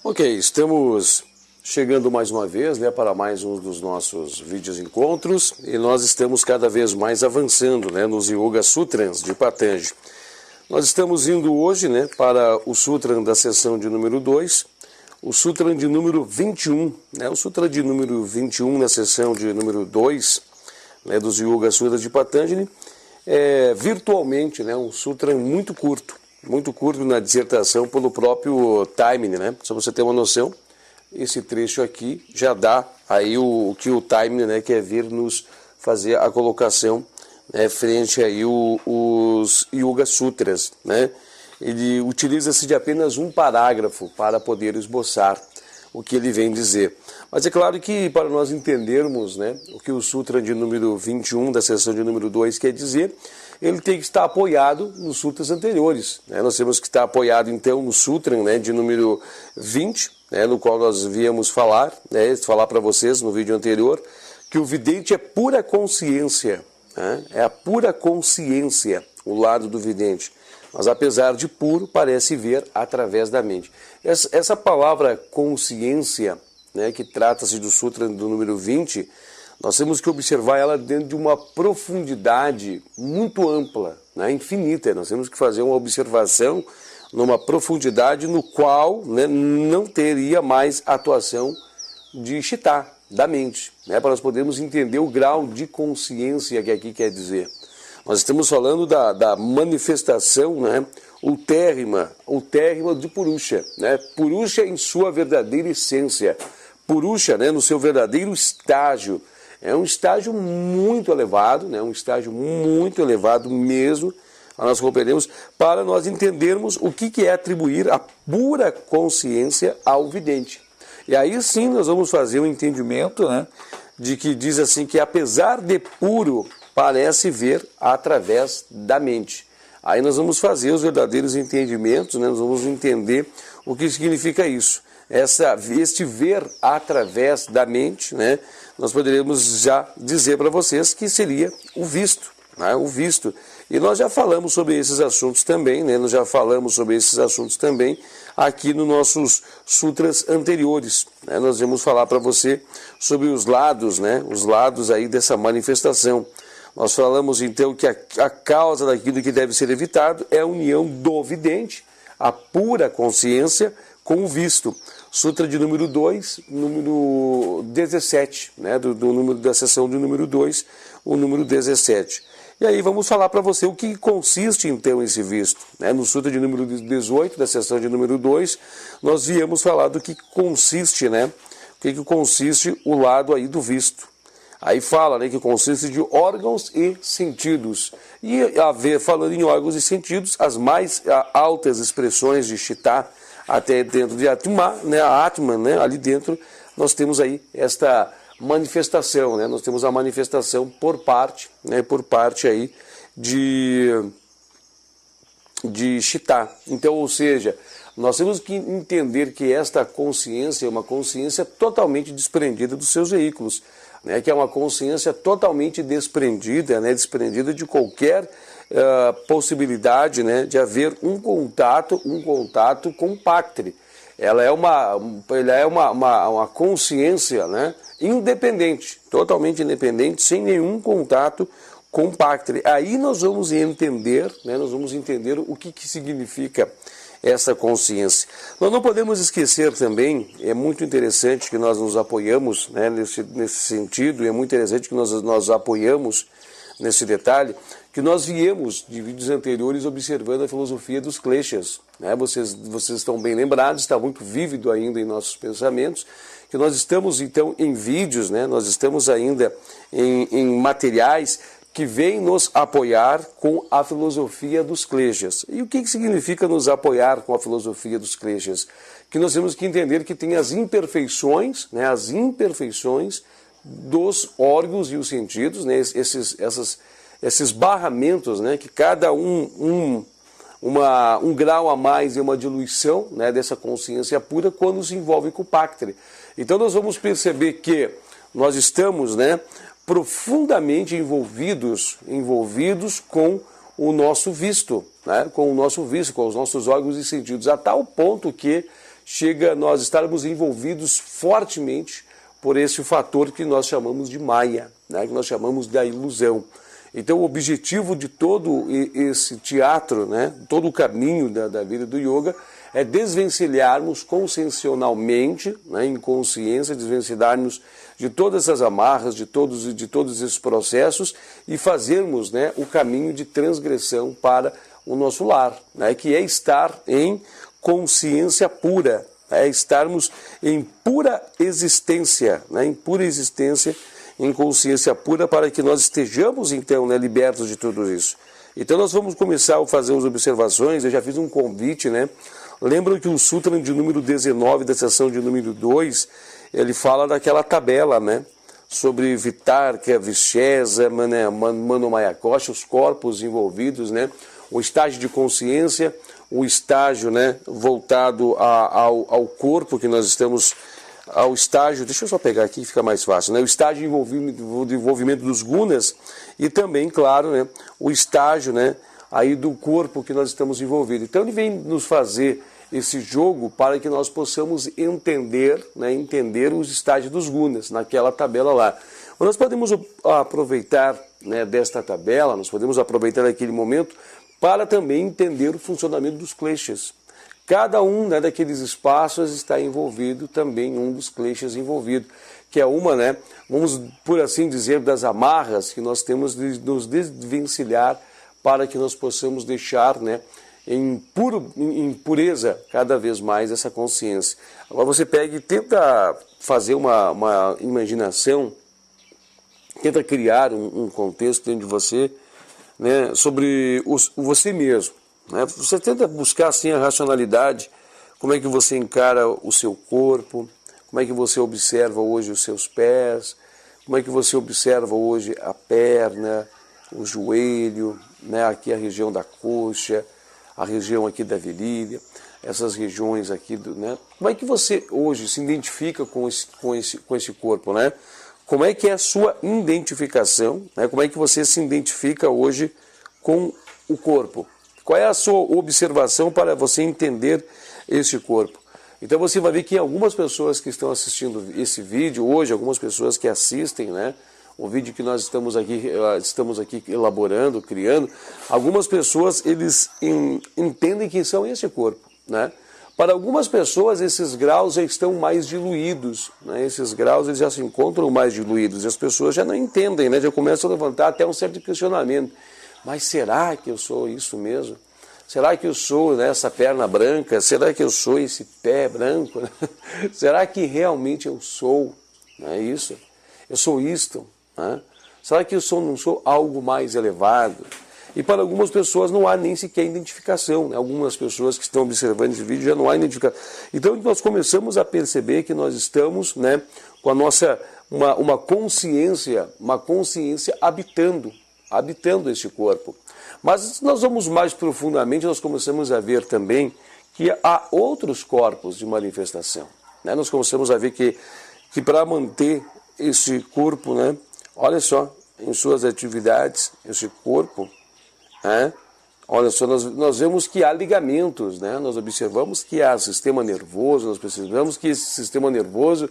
Ok, estamos chegando mais uma vez, para mais um dos nossos vídeos encontros, e nós estamos cada vez mais avançando, nos Yoga Sutras de Patanjali. Nós estamos indo hoje, para o Sutra da sessão de número 2, o Sutra de número 21, o Sutra de número 21 na sessão de número 2, dos Yoga Sutras de Patanjali, é virtualmente, um Sutra muito curto na dissertação pelo próprio timing, Só você ter uma noção, esse trecho aqui já dá aí o que o timing, quer vir nos fazer a colocação, frente aí os Yoga Sutras, Ele utiliza-se de apenas um parágrafo para poder esboçar o que ele vem dizer. Mas é claro que para nós entendermos, o que o Sutra de número 21 da sessão de número 2 quer dizer, ele tem que estar apoiado nos sutras anteriores. Nós temos que estar apoiado então no Sutra de número 20, no qual nós viemos falar para vocês no vídeo anterior, que o vidente é pura consciência, é a pura consciência, o lado do vidente. Mas apesar de puro, parece ver através da mente. Essa palavra consciência, que trata-se do Sutra do número 20, nós temos que observar ela dentro de uma profundidade muito ampla, infinita. Nós temos que fazer uma observação numa profundidade no qual não teria mais atuação de Chitta, da mente, para nós podermos entender o grau de consciência que aqui quer dizer. Nós estamos falando da manifestação ultérrima de Purusha. Purusha em sua verdadeira essência. Purusha no seu verdadeiro estágio. É um estágio muito elevado, um estágio muito elevado mesmo, nós compreendemos, para nós entendermos o que é atribuir a pura consciência ao vidente. E aí sim nós vamos fazer um entendimento de que diz assim que apesar de puro, parece ver através da mente. Aí nós vamos fazer os verdadeiros entendimentos, nós vamos entender o que significa isso. Este ver através da mente, nós poderíamos já dizer para vocês que seria o visto, o visto. E nós já falamos sobre esses assuntos também, aqui nos nossos sutras anteriores. Nós vamos falar para você sobre os lados, os lados aí dessa manifestação. Nós falamos então que a causa daquilo que deve ser evitado é a união do vidente, a pura consciência, com o visto. Sutra de número 2, número 17, do número da sessão de número 2, o número 17. E aí vamos falar para você o que consiste então esse visto. No Sutra de número 18, da sessão de número 2, nós viemos falar do que consiste, o que consiste o lado aí do visto. Aí fala que consiste de órgãos e sentidos. E falando em órgãos e sentidos, as mais altas expressões de Chitta, até dentro de Atma, a Atma, ali dentro, nós temos aí esta manifestação, nós temos a manifestação por parte aí de Chitta. Então, ou seja, nós temos que entender que esta consciência é uma consciência totalmente desprendida dos seus veículos, que é uma consciência totalmente desprendida de qualquer possibilidade de haver um contato com o Pactre. Ela é uma consciência independente, totalmente independente, sem nenhum contato com o Pactre. Aí nós vamos entender, o que significa essa consciência. Nós não podemos esquecer também, é muito interessante que nós nos apoiamos nesse sentido, e é muito interessante que nós apoiamos nesse detalhe, que nós viemos de vídeos anteriores observando a filosofia dos kleshas. Vocês estão bem lembrados, está muito vívido ainda em nossos pensamentos, que nós estamos então em vídeos, nós estamos ainda em materiais que vêm nos apoiar com a filosofia dos kleshas. E o que significa nos apoiar com a filosofia dos kleshas? Que nós temos que entender que tem as imperfeições dos órgãos e os sentidos, esses barramentos, que cada um grau a mais e uma diluição dessa consciência pura quando se envolve com o Pactre. Então nós vamos perceber que nós estamos profundamente envolvidos com o nosso visto, com os nossos órgãos e sentidos, a tal ponto que chega nós estarmos envolvidos fortemente por esse fator que nós chamamos de Maya, né, que nós chamamos da ilusão. Então o objetivo de todo esse teatro, né, todo o caminho da vida do yoga, é desvencilharmos consciencialmente, né, em consciência, desvencilharmos de todas essas amarras, de todos esses processos e fazermos, né, o caminho de transgressão para o nosso lar, né, que é estar em consciência pura, é estarmos em pura existência, né, em pura existência, em consciência pura, para que nós estejamos, então, né, libertos de tudo isso. Então nós vamos começar a fazer as observações. Eu já fiz um convite, né? Lembram que o Sutra de número 19, da seção de número 2, ele fala daquela tabela, né? Sobre Vitarka, Vichesa, Manomayakosha, os corpos envolvidos, né? O estágio de consciência, o estágio, né, voltado ao corpo que nós estamos, ao estágio, deixa eu só pegar aqui, fica mais fácil, né, o estágio de envolvimento dos gunas e também, claro, né, o estágio, né, aí do corpo que nós estamos envolvidos. Então ele vem nos fazer esse jogo para que nós possamos entender, né, entender os estágios dos gunas naquela tabela lá. Nós podemos aproveitar, né, desta tabela, nós podemos aproveitar daquele momento para também entender o funcionamento dos kleshas. Cada um, né, daqueles espaços está envolvido também um dos kleshas envolvido, que é uma, né, vamos por assim dizer, das amarras que nós temos de nos desvencilhar para que nós possamos deixar, né, em pureza cada vez mais essa consciência. Agora você pega e tenta fazer uma imaginação, tenta criar um contexto dentro de você, né, sobre você mesmo, né? Você tenta buscar assim a racionalidade, como é que você encara o seu corpo, como é que você observa hoje os seus pés, como é que você observa hoje a perna, o joelho, né, aqui a região da coxa, a região aqui da virilha, essas regiões aqui, né? Como é que você hoje se identifica com esse corpo, né? Como é que é a sua identificação, né? Como é que você se identifica hoje com o corpo? Qual é a sua observação para você entender esse corpo? Então você vai ver que algumas pessoas que estão assistindo esse vídeo hoje, algumas pessoas que assistem, né, o vídeo que nós estamos aqui elaborando, criando, algumas pessoas eles entendem que são esse corpo, né? Para algumas pessoas esses graus já estão mais diluídos, né? Esses graus eles já se encontram mais diluídos e as pessoas já não entendem, né? Já começam a levantar até um certo questionamento. Mas será que eu sou isso mesmo? Será que eu sou, né, essa perna branca? Será que eu sou esse pé branco? Será que realmente eu sou, não é isso? Eu sou isto? Né? Será que eu não sou algo mais elevado? E para algumas pessoas não há nem sequer identificação, né? Algumas pessoas que estão observando esse vídeo já não há identificação. Então nós começamos a perceber que nós estamos, né, com a nossa, uma consciência habitando este corpo. Mas nós vamos mais profundamente, nós começamos a ver também que há outros corpos de manifestação, né? Nós começamos a ver que para manter esse corpo, né, olha só, em suas atividades, esse corpo, né, olha só, nós vemos que há ligamentos, né? Nós observamos que há sistema nervoso, nós percebemos que esse sistema nervoso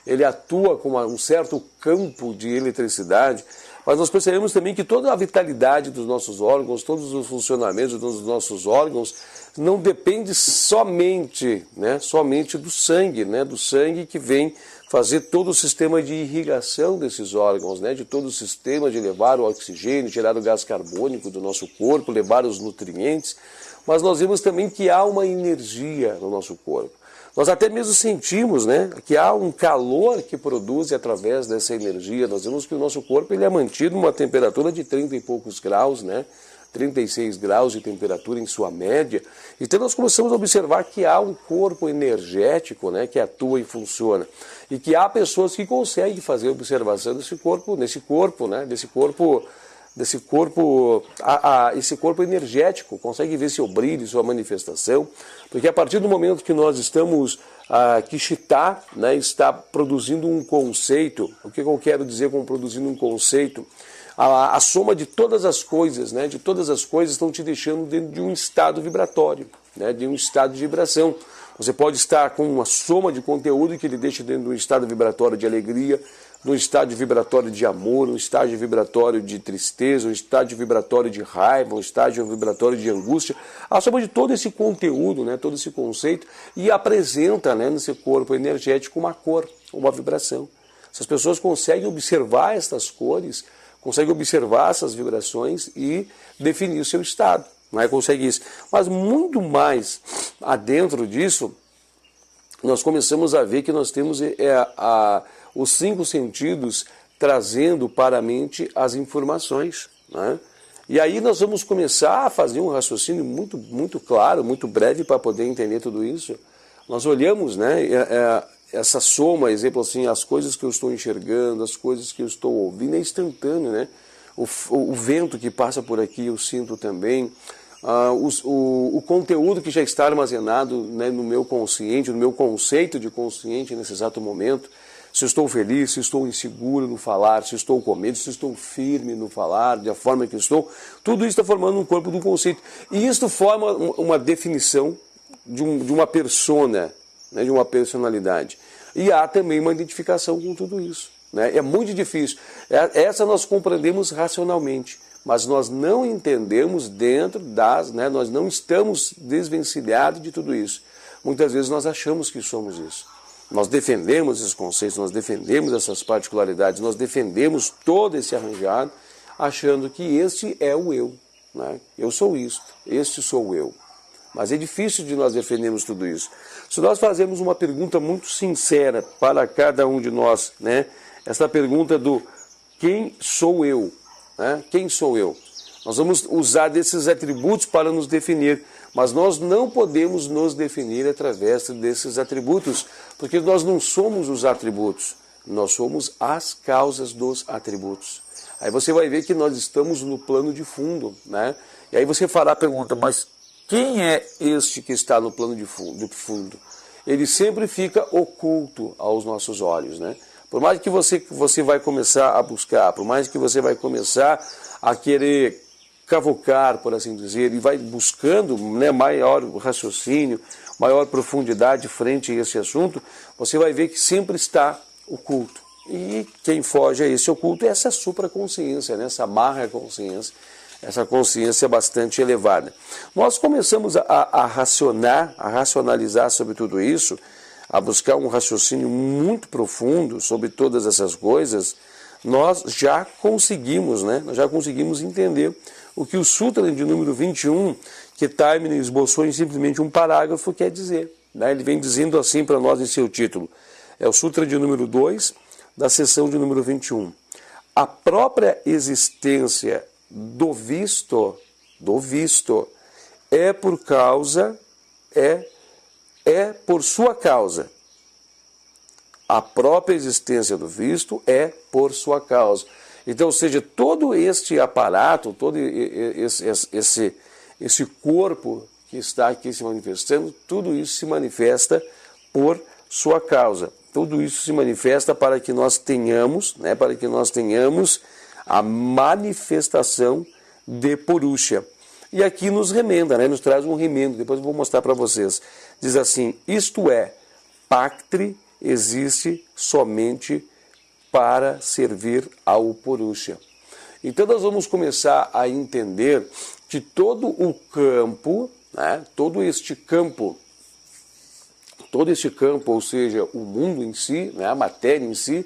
ele atua com um certo campo de eletricidade, mas nós percebemos também que toda a vitalidade dos nossos órgãos, todos os funcionamentos dos nossos órgãos, não depende somente, né, somente do sangue, né, do sangue que vem fazer todo o sistema de irrigação desses órgãos, né, de todo o sistema de levar o oxigênio, tirar o gás carbônico do nosso corpo, levar os nutrientes, mas nós vemos também que há uma energia no nosso corpo. Nós até mesmo sentimos, né, que há um calor que produz através dessa energia. Nós vemos que o nosso corpo ele é mantido numa temperatura de 30 e poucos graus, né, 36 graus de temperatura em sua média. Então nós começamos a observar que há um corpo energético, né, que atua e funciona. E que há pessoas que conseguem fazer observação desse corpo, esse corpo energético, consegue ver seu brilho, sua manifestação, porque a partir do momento que nós estamos, que Chitta, né, está produzindo um conceito, o que eu quero dizer com produzindo um conceito? A soma de todas as coisas, né, de todas as coisas estão te deixando dentro de um estado vibratório, né, de um estado de vibração. Você pode estar com uma soma de conteúdo que ele deixa dentro de um estado vibratório de alegria, num estágio vibratório de amor, um estágio vibratório de tristeza, um estágio vibratório de raiva, um estágio vibratório de angústia, a soma de todo esse conteúdo, né, todo esse conceito, e apresenta, né, nesse corpo energético uma cor, uma vibração. Se as pessoas conseguem observar estas cores, conseguem observar essas vibrações e definir o seu estado, não é? Consegue isso. Mas muito mais adentro disso, nós começamos a ver que nós temos os 5 sentidos trazendo para a mente as informações, né? E aí nós vamos começar a fazer um raciocínio muito claro, muito breve para poder entender tudo isso. Nós olhamos, né, essa soma, exemplo assim, as coisas que eu estou enxergando, as coisas que eu estou ouvindo, é instantâneo, né? O vento que passa por aqui eu sinto também. O conteúdo que já está armazenado, né, no meu consciente, no meu conceito de consciente nesse exato momento. Se eu estou feliz, se eu estou inseguro no falar, se eu estou com medo, se eu estou firme no falar, da forma que eu estou, tudo isso está formando um corpo do conceito. E isso forma uma definição de uma persona, né, de uma personalidade. E há também uma identificação com tudo isso, né? É muito difícil. Essa nós compreendemos racionalmente, mas nós não entendemos né, nós não estamos desvencilhados de tudo isso. Muitas vezes nós achamos que somos isso. Nós defendemos esses conceitos, nós defendemos essas particularidades, nós defendemos todo esse arranjado, achando que este é o eu, né? Eu sou isto, este sou eu. Mas é difícil de nós defendermos tudo isso. Se nós fazemos uma pergunta muito sincera para cada um de nós, né? Essa pergunta do quem sou eu, né? Quem sou eu? Nós vamos usar desses atributos para nos definir, mas nós não podemos nos definir através desses atributos, porque nós não somos os atributos, nós somos as causas dos atributos. Aí você vai ver que nós estamos no plano de fundo, né? E aí você fará a pergunta, mas quem é este que está no plano de fundo? Ele sempre fica oculto aos nossos olhos, né? Por mais que você vai começar a buscar, por mais que você vai começar a querer cavocar, por assim dizer, e vai buscando, né, maior raciocínio, maior profundidade frente a esse assunto, você vai ver que sempre está oculto. E quem foge a esse oculto é essa supraconsciência, né, essa marra consciência, essa consciência bastante elevada. Nós começamos a racionalizar sobre tudo isso, a buscar um raciocínio muito profundo sobre todas essas coisas. Nós já conseguimos, né? Nós já conseguimos entender o que o Sutra de número 21, que Taimini esboçou em simplesmente um parágrafo, quer dizer, né? Ele vem dizendo assim para nós em seu título. É o Sutra de número 2, da seção de número 21. A própria existência do visto é por sua causa. A própria existência do visto é por sua causa. Então, ou seja, todo este aparato, todo esse corpo que está aqui se manifestando, tudo isso se manifesta por sua causa. Tudo isso se manifesta para que nós tenhamos, né, a manifestação de Purusha. E aqui nos remenda, né, nos traz um remendo, depois eu vou mostrar para vocês. Diz assim, isto é, Paktri existe somente para servir ao Purusha. Então nós vamos começar a entender que todo o campo, né, todo este campo, ou seja, o mundo em si, né, a matéria em si,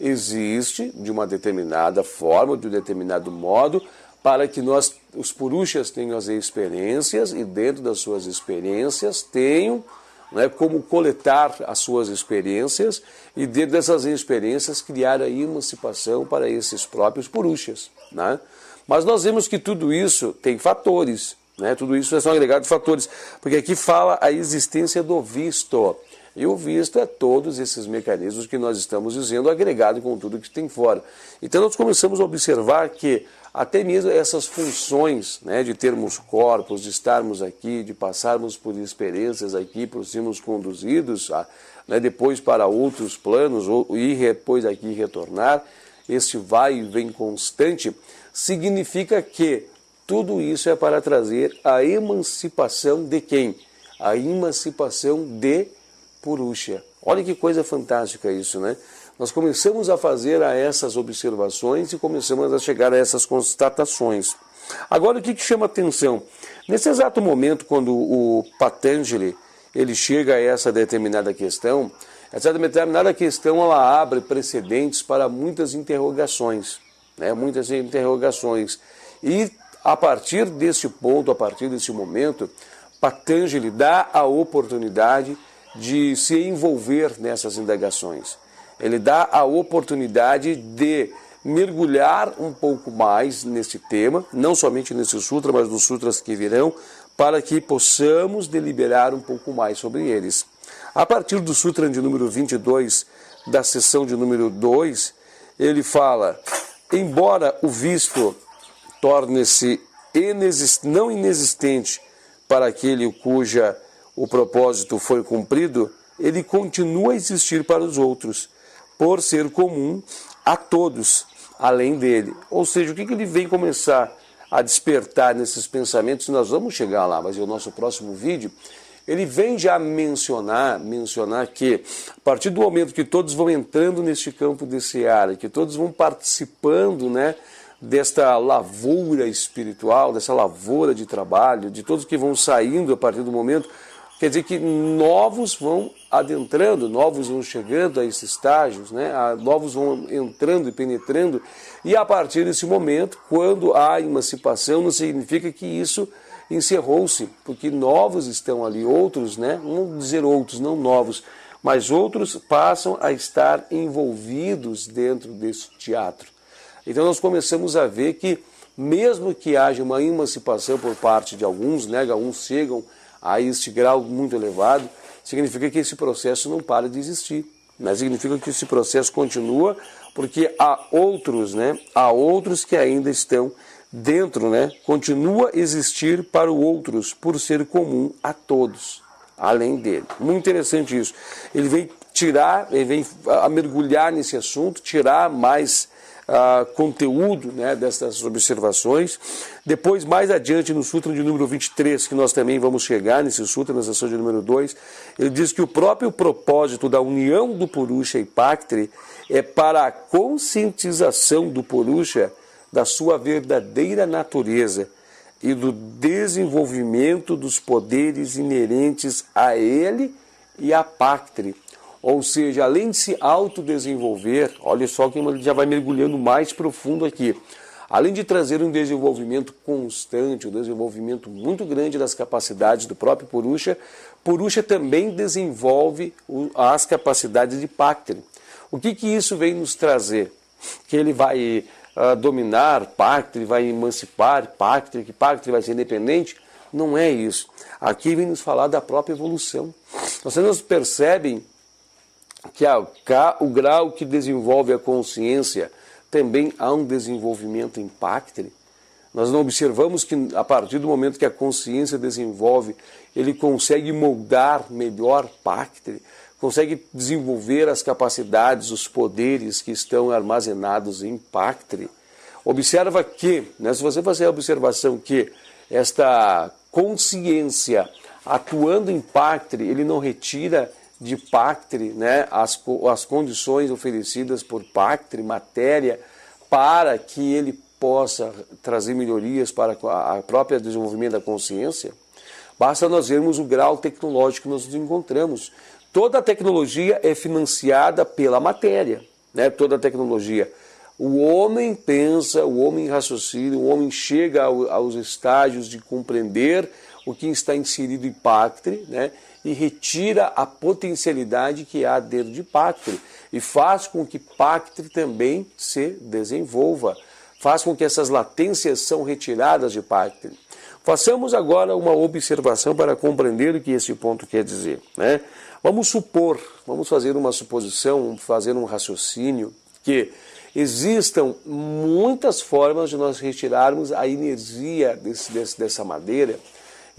existe de uma determinada forma, de um determinado modo, para que nós, os Purushas, tenham as experiências e dentro das suas experiências tenham, né, como coletar as suas experiências e dentro dessas experiências criar a emancipação para esses próprios Purushas, né? Mas nós vemos que tudo isso tem fatores, né? Tudo isso são agregados de fatores, porque aqui fala a existência do visto. E o visto é todos esses mecanismos que nós estamos dizendo, agregado com tudo que tem fora. Então nós começamos a observar que até mesmo essas funções, né, de termos corpos, de estarmos aqui, de passarmos por experiências aqui, por sermos conduzidos, né, depois para outros planos, e depois aqui retornar, esse vai e vem constante, significa que tudo isso é para trazer a emancipação de quem? a emancipação de Purusha. Olha que coisa fantástica isso, né? Nós começamos a fazer essas observações e começamos a chegar a essas constatações. Agora, o que chama atenção? Nesse exato momento, quando o Patanjali ele chega a essa determinada questão, essa determinada questão ela abre precedentes para muitas interrogações, né? Muitas interrogações. E a partir desse ponto, a partir desse momento, Patanjali dá a oportunidade de se envolver nessas indagações. Ele dá a oportunidade de mergulhar um pouco mais nesse tema, não somente nesse sutra, mas nos sutras que virão, para que possamos deliberar um pouco mais sobre eles. A partir do sutra de número 22, da seção de número 2, ele fala: embora o visto torne-se não inexistente para aquele cuja o propósito foi cumprido, ele continua a existir para os outros, por ser comum a todos, além dele. Ou seja, o que ele vem começar a despertar nesses pensamentos, nós vamos chegar lá, mas é o nosso próximo vídeo, ele vem já mencionar que, a partir do momento que todos vão entrando neste campo desse ar, que todos vão participando, né, desta lavoura espiritual, dessa lavoura de trabalho, de todos que vão saindo a partir do momento, quer dizer que novos vão adentrando, novos vão chegando a esses estágios, né? Novos vão entrando e penetrando, e a partir desse momento, quando há emancipação, não significa que isso encerrou-se, porque novos estão ali, outros, né? Não vamos dizer outros, não novos, mas outros passam a estar envolvidos dentro desse teatro. Então nós começamos a ver que, mesmo que haja uma emancipação por parte de alguns, né? Alguns chegam a este grau muito elevado, significa que esse processo não para de existir, mas significa que esse processo continua, porque há outros, né? Há outros que ainda estão dentro, né? Continua a existir para os outros, por ser comum a todos, além dele. Muito interessante isso. Ele vem a mergulhar nesse assunto, tirar mais conteúdo, né, dessas observações. Depois, mais adiante, no sutra de número 23, que nós também vamos chegar nesse sutra, na seção de número 2, ele diz que o próprio propósito da união do Purusha e Paktri é para a conscientização do Purusha da sua verdadeira natureza e do desenvolvimento dos poderes inerentes a ele e a Paktri. Ou seja, além de se autodesenvolver, olha só que ele já vai mergulhando mais profundo aqui. Além de trazer um desenvolvimento constante, um desenvolvimento muito grande das capacidades do próprio Purusha, Purusha também desenvolve as capacidades de Paktri. O que isso vem nos trazer? Que ele vai dominar Paktri, vai emancipar Paktri, que Paktri vai ser independente? Não é isso. Aqui vem nos falar da própria evolução. Vocês percebem que o grau que desenvolve a consciência, também há um desenvolvimento em Paktri. Nós não observamos que, a partir do momento que a consciência desenvolve, ele consegue moldar melhor Paktri, consegue desenvolver as capacidades, os poderes que estão armazenados em Paktri. Observa que, né, se você fazer a observação que esta consciência atuando em Paktri, ele não retira de Paktri, né, as condições oferecidas por Paktri, matéria, para que ele possa trazer melhorias para a própria desenvolvimento da consciência. Basta nós vermos o grau tecnológico que nós nos encontramos. Toda a tecnologia é financiada pela matéria, né? Toda a tecnologia. O homem pensa, o homem raciocina, o homem chega aos estágios de compreender o que está inserido em Paktri, né? E retira a potencialidade que há dentro de Paktri e faz com que Paktri também se desenvolva, faz com que essas latências são retiradas de Paktri. Façamos agora uma observação para compreender o que esse ponto quer dizer, né? Vamos fazer uma suposição, fazer um raciocínio que existam muitas formas de nós retirarmos a energia dessa madeira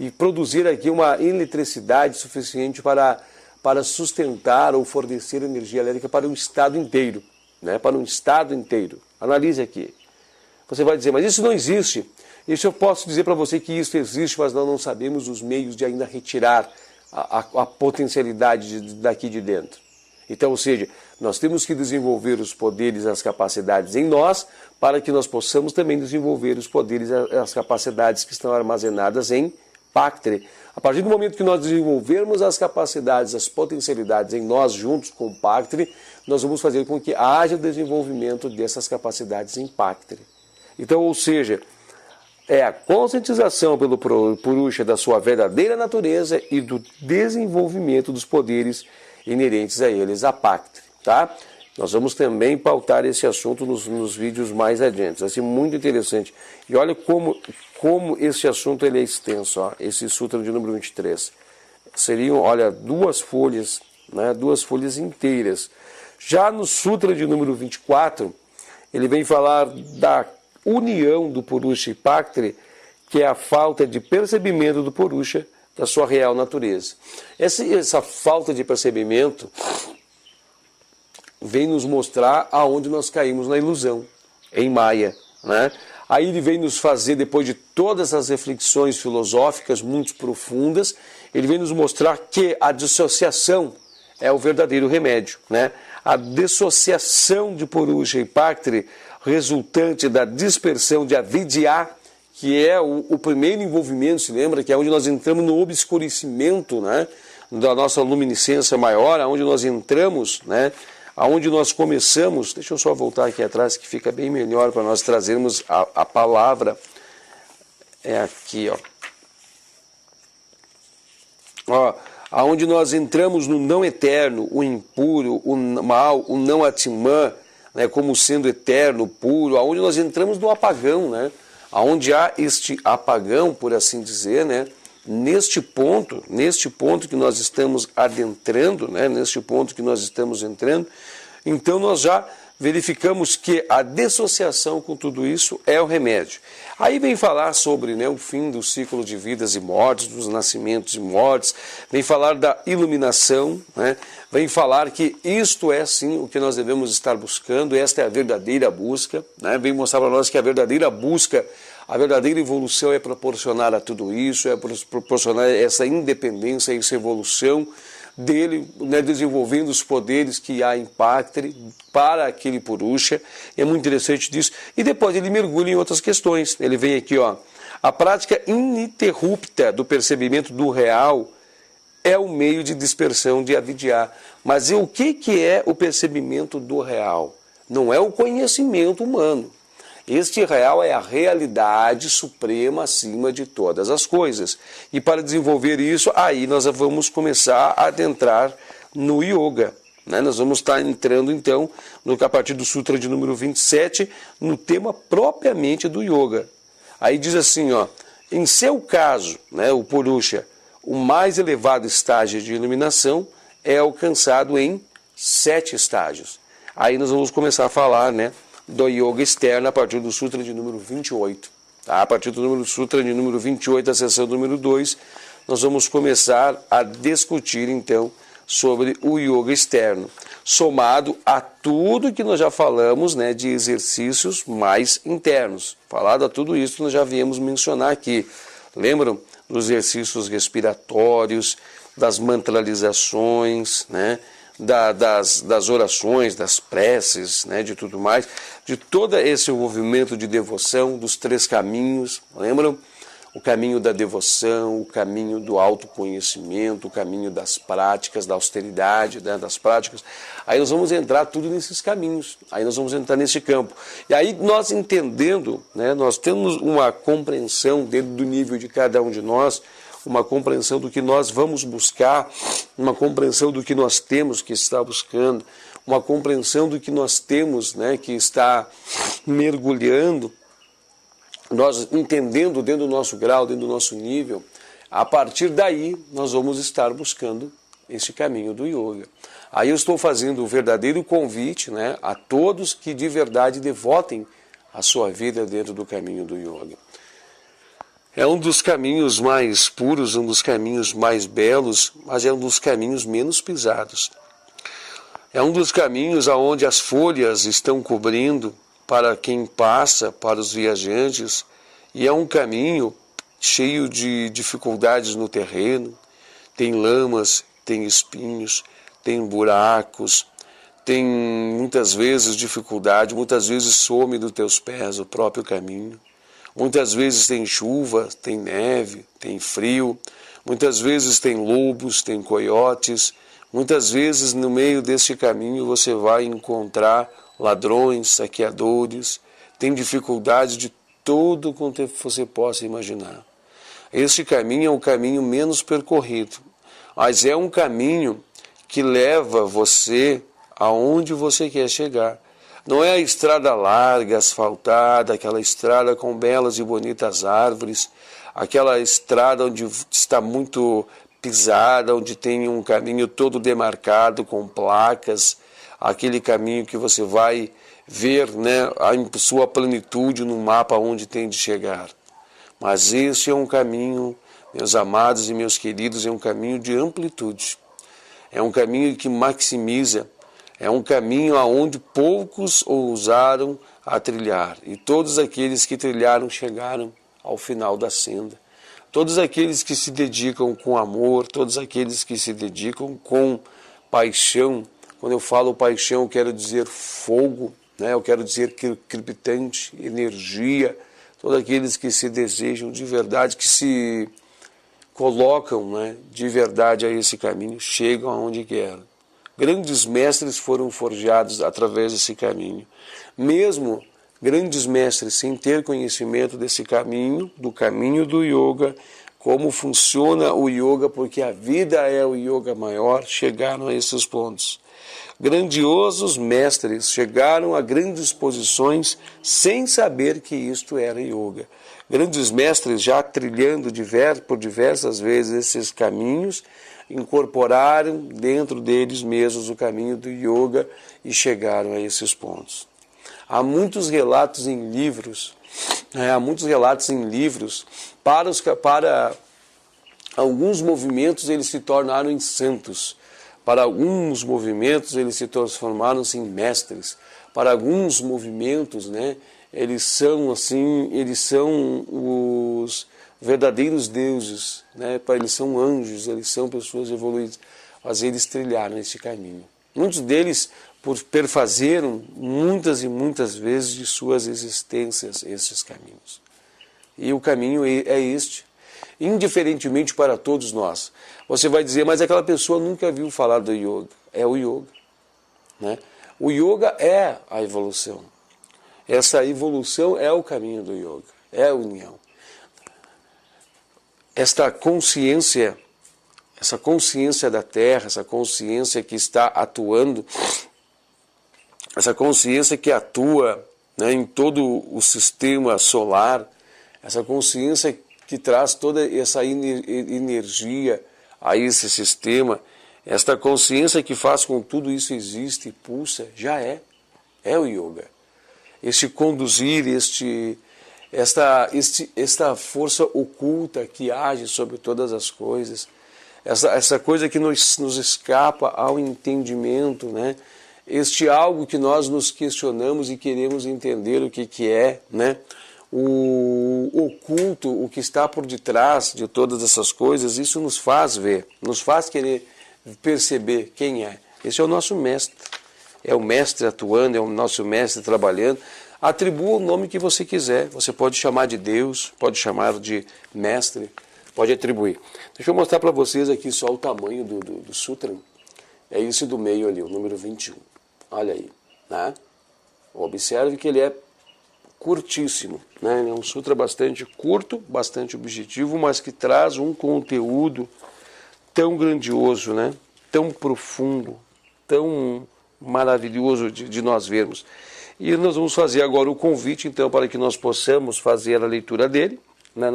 e produzir aqui uma eletricidade suficiente para sustentar ou fornecer energia elétrica para um estado inteiro, né? Para um estado inteiro. Analise aqui. Você vai dizer, mas isso não existe. Isso eu posso dizer para você que isso existe, mas nós não sabemos os meios de ainda retirar a potencialidade daqui de dentro. Então, ou seja, nós temos que desenvolver os poderes e as capacidades em nós para que nós possamos também desenvolver os poderes e as capacidades que estão armazenadas em Pactre. A partir do momento que nós desenvolvermos as capacidades, as potencialidades em nós juntos com o Pactre, nós vamos fazer com que haja desenvolvimento dessas capacidades em Pactre. Então, ou seja, é a conscientização pelo Purusha da sua verdadeira natureza e do desenvolvimento dos poderes inerentes a eles, a Pactre, tá? Nós vamos também pautar esse assunto nos vídeos mais adiante. Vai ser muito interessante. E olha como esse assunto ele é extenso, ó, esse sutra de número 23. Seriam, olha, 2 folhas, né, 2 folhas inteiras. Já no sutra de número 24, ele vem falar da união do Purusha e Pactre, que é a falta de percebimento do Purusha da sua real natureza. Essa falta de percebimento vem nos mostrar aonde nós caímos na ilusão, em Maya, né? Aí ele vem nos fazer, depois de todas as reflexões filosóficas muito profundas, ele vem nos mostrar que a dissociação é o verdadeiro remédio, né? A dissociação de Purusha e Pactre, resultante da dispersão de avidya, que é o primeiro envolvimento, se lembra, que é onde nós entramos no obscurecimento, né, da nossa luminiscência maior, aonde nós entramos, né, aonde nós começamos. Deixa eu só voltar aqui atrás, que fica bem melhor para nós trazermos a palavra. É aqui, ó, aonde nós entramos no não eterno, o impuro, o mal, o não atimã, né, como sendo eterno, puro, aonde nós entramos no apagão, né? Aonde há este apagão, por assim dizer, né? Neste ponto que nós estamos adentrando, né? Neste ponto que nós estamos entrando, então nós já verificamos que a dissociação com tudo isso é o remédio. Aí vem falar sobre, né, o fim do ciclo de vidas e mortes, dos nascimentos e mortes, vem falar da iluminação, né, vem falar que isto é sim o que nós devemos estar buscando, esta é a verdadeira busca, né, vem mostrar para nós que a verdadeira busca, a verdadeira evolução é proporcionar a tudo isso, é proporcionar essa independência, essa evolução dele, né, desenvolvendo os poderes que há em Pactre para aquele Purusha. É muito interessante disso. E depois ele mergulha em outras questões. Ele vem aqui, ó, a prática ininterrupta do percebimento do real é o meio de dispersão de avidya. Mas o que é o percebimento do real? Não é o conhecimento humano. Este real é a realidade suprema acima de todas as coisas. E para desenvolver isso, aí nós vamos começar a adentrar no yoga, né? Nós vamos estar entrando, então, a partir do Sutra de número 27, no tema propriamente do yoga. Aí diz assim, ó, em seu caso, né, o Purusha, o mais elevado estágio de iluminação é alcançado em 7 estágios. Aí nós vamos começar a falar, né, do yoga externo a partir do Sutra de número 28. Tá? A partir do Sutra de número 28, a sessão número 2, nós vamos começar a discutir, então, sobre o yoga externo, somado a tudo que nós já falamos, né, de exercícios mais internos. Falado a tudo isso, nós já viemos mencionar aqui. Lembram dos exercícios respiratórios, das mantralizações, né, das orações, das preces, né, de tudo mais, de todo esse movimento de devoção, dos 3 caminhos, lembram? O caminho da devoção, o caminho do autoconhecimento, o caminho das práticas, da austeridade, né, das práticas. Aí nós vamos entrar tudo nesses caminhos, aí nós vamos entrar nesse campo. E aí nós entendendo, né, nós temos uma compreensão dentro do nível de cada um de nós, uma compreensão do que nós vamos buscar, uma compreensão do que nós temos que estar buscando, uma compreensão do que nós temos, né, que está mergulhando, nós entendendo dentro do nosso grau, dentro do nosso nível, a partir daí nós vamos estar buscando esse caminho do yoga. Aí eu estou fazendo o verdadeiro convite, né, a todos que de verdade devotem a sua vida dentro do caminho do yoga. É um dos caminhos mais puros, um dos caminhos mais belos, mas é um dos caminhos menos pisados. É um dos caminhos aonde as folhas estão cobrindo para quem passa, para os viajantes, e é um caminho cheio de dificuldades no terreno, tem lamas, tem espinhos, tem buracos, tem muitas vezes dificuldade, muitas vezes some dos teus pés o próprio caminho. Muitas vezes tem chuva, tem neve, tem frio, muitas vezes tem lobos, tem coiotes, muitas vezes no meio deste caminho você vai encontrar ladrões, saqueadores, tem dificuldade de todo quanto você possa imaginar. Este caminho é o caminho menos percorrido, mas é um caminho que leva você aonde você quer chegar. Não é a estrada larga, asfaltada, aquela estrada com belas e bonitas árvores, aquela estrada onde está muito pisada, onde tem um caminho todo demarcado com placas, aquele caminho que você vai ver, né, em sua plenitude no mapa onde tem de chegar. Mas esse é um caminho, meus amados e meus queridos, é um caminho de amplitude. É um caminho que maximiza. É um caminho aonde poucos ousaram a trilhar, e todos aqueles que trilharam chegaram ao final da senda. Todos aqueles que se dedicam com amor, todos aqueles que se dedicam com paixão. Quando eu falo paixão, eu quero dizer fogo, né? Eu quero dizer crepitante, energia. Todos aqueles que se desejam de verdade, que se colocam, né, de verdade a esse caminho, chegam aonde querem. Grandes mestres foram forjados através desse caminho. Mesmo grandes mestres sem ter conhecimento desse caminho, do caminho do yoga, como funciona o yoga, porque a vida é o yoga maior, chegaram a esses pontos. Grandiosos mestres chegaram a grandes posições sem saber que isto era yoga. Grandes mestres já trilhando por diversas vezes esses caminhos, incorporaram dentro deles mesmos o caminho do yoga e chegaram a esses pontos. Há muitos relatos em livros, para alguns movimentos eles se tornaram em santos, para alguns movimentos eles se transformaram-se em mestres, para alguns movimentos, né, eles são os verdadeiros deuses, né? Eles são anjos, eles são pessoas evoluídas, mas eles trilharam esse caminho. Muitos deles perfazeram muitas e muitas vezes de suas existências esses caminhos. E o caminho é este, indiferentemente para todos nós. Você vai dizer, mas aquela pessoa nunca viu falar do yoga. É o yoga, né? O yoga é a evolução. Essa evolução é o caminho do yoga, é a união. Essa consciência da Terra, essa consciência que está atuando, essa consciência que atua, né, em todo o sistema solar, essa consciência que traz toda essa energia a esse sistema, esta consciência que faz com que tudo isso existe e pulsa, já é o yoga. Este conduzir, esta força oculta que age sobre todas as coisas, essa coisa que nos escapa ao entendimento, né? Este algo que nós nos questionamos e queremos entender o que é, né? O oculto, o que está por detrás de todas essas coisas, isso nos faz ver, nos faz querer perceber quem é. Esse é o nosso mestre, é o mestre atuando, é o nosso mestre trabalhando. Atribua o nome que você quiser, você pode chamar de Deus, pode chamar de mestre, pode atribuir. Deixa eu mostrar para vocês aqui só o tamanho do sutra. É esse do meio ali, o número 21. Olha aí, né? Observe que ele é curtíssimo, né? Ele é um sutra bastante curto, bastante objetivo, mas que traz um conteúdo tão grandioso, né? Tão profundo, tão maravilhoso de nós vermos. E nós vamos fazer agora o convite, então, para que nós possamos fazer a leitura dele, né?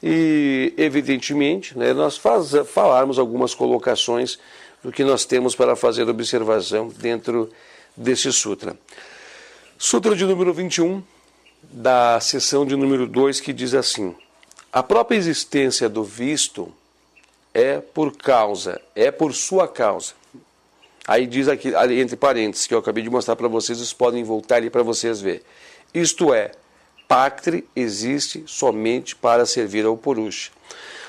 E, evidentemente, né, nós falarmos algumas colocações do que nós temos para fazer observação dentro desse sutra. Sutra de número 21, da seção de número 2, que diz assim: a própria existência do visto é por sua causa. Aí diz aqui, entre parênteses, que eu acabei de mostrar para vocês, vocês podem voltar ali para vocês verem. Isto é, Pactre existe somente para servir ao Purusha.